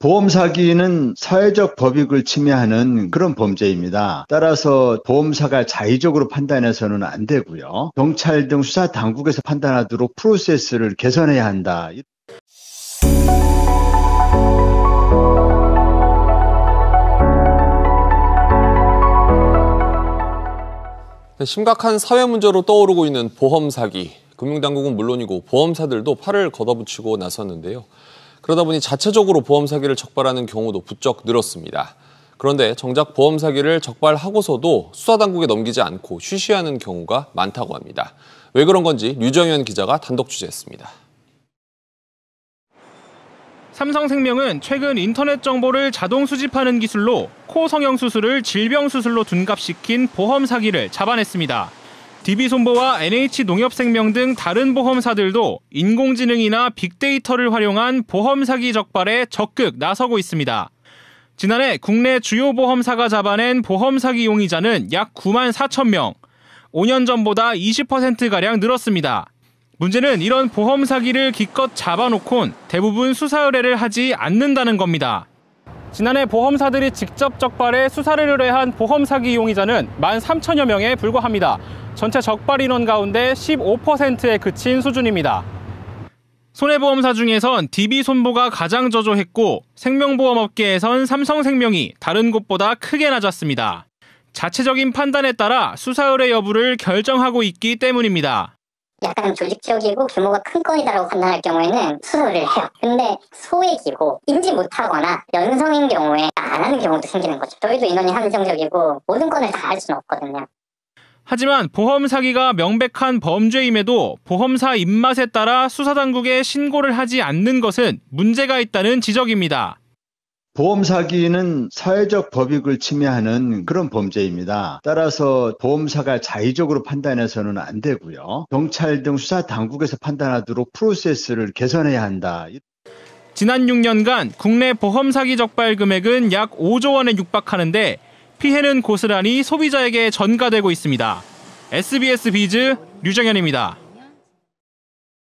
보험 사기는 사회적 법익을 침해하는 그런 범죄입니다. 따라서 보험사가 자의적으로 판단해서는 안 되고요. 경찰 등 수사 당국에서 판단하도록 프로세스를 개선해야 한다. 심각한 사회 문제로 떠오르고 있는 보험 사기. 금융당국은 물론이고 보험사들도 팔을 걷어붙이고 나섰는데요. 그러다 보니 자체적으로 보험 사기를 적발하는 경우도 부쩍 늘었습니다. 그런데 정작 보험 사기를 적발하고서도 수사당국에 넘기지 않고 쉬쉬하는 경우가 많다고 합니다. 왜 그런 건지 류정현 기자가 단독 취재했습니다. 삼성생명은 최근 인터넷 정보를 자동 수집하는 기술로 코 성형 수술을 질병 수술로 둔갑시킨 보험 사기를 잡아냈습니다. DB손보와 NH농협생명 등 다른 보험사들도 인공지능이나 빅데이터를 활용한 보험 사기 적발에 적극 나서고 있습니다. 지난해 국내 주요 보험사가 잡아낸 보험 사기 용의자는 약 9만 4천 명, 5년 전보다 20%가량 늘었습니다. 문제는 이런 보험 사기를 기껏 잡아놓곤 대부분 수사 의뢰를 하지 않는다는 겁니다. 지난해 보험사들이 직접 적발해 수사를 의뢰한 보험 사기 용의자는 1만 3천여 명에 불과합니다. 전체 적발 인원 가운데 15%에 그친 수준입니다. 손해보험사 중에선 DB손보가 가장 저조했고 생명보험업계에선 삼성생명이 다른 곳보다 크게 낮았습니다. 자체적인 판단에 따라 수사 의뢰 여부를 결정하고 있기 때문입니다. 약간 조직적이고 규모가 큰 건이다라고 판단할 경우에는 수사를 해요. 근데 소액이고 인지 못하거나 연성인 경우에 안 하는 경우도 생기는 거죠. 저희도 인원이 한정적이고 모든 건을 다 할 수는 없거든요. 하지만 보험 사기가 명백한 범죄임에도 보험사 입맛에 따라 수사당국에 신고를 하지 않는 것은 문제가 있다는 지적입니다. 보험 사기는 사회적 법익을 침해하는 그런 범죄입니다. 따라서 보험사가 자의적으로 판단해서는 안 되고요. 경찰 등 수사 당국에서 판단하도록 프로세스를 개선해야 한다. 지난 6년간 국내 보험 사기 적발 금액은 약 5조 원에 육박하는데 피해는 고스란히 소비자에게 전가되고 있습니다. SBS 비즈 류정현입니다.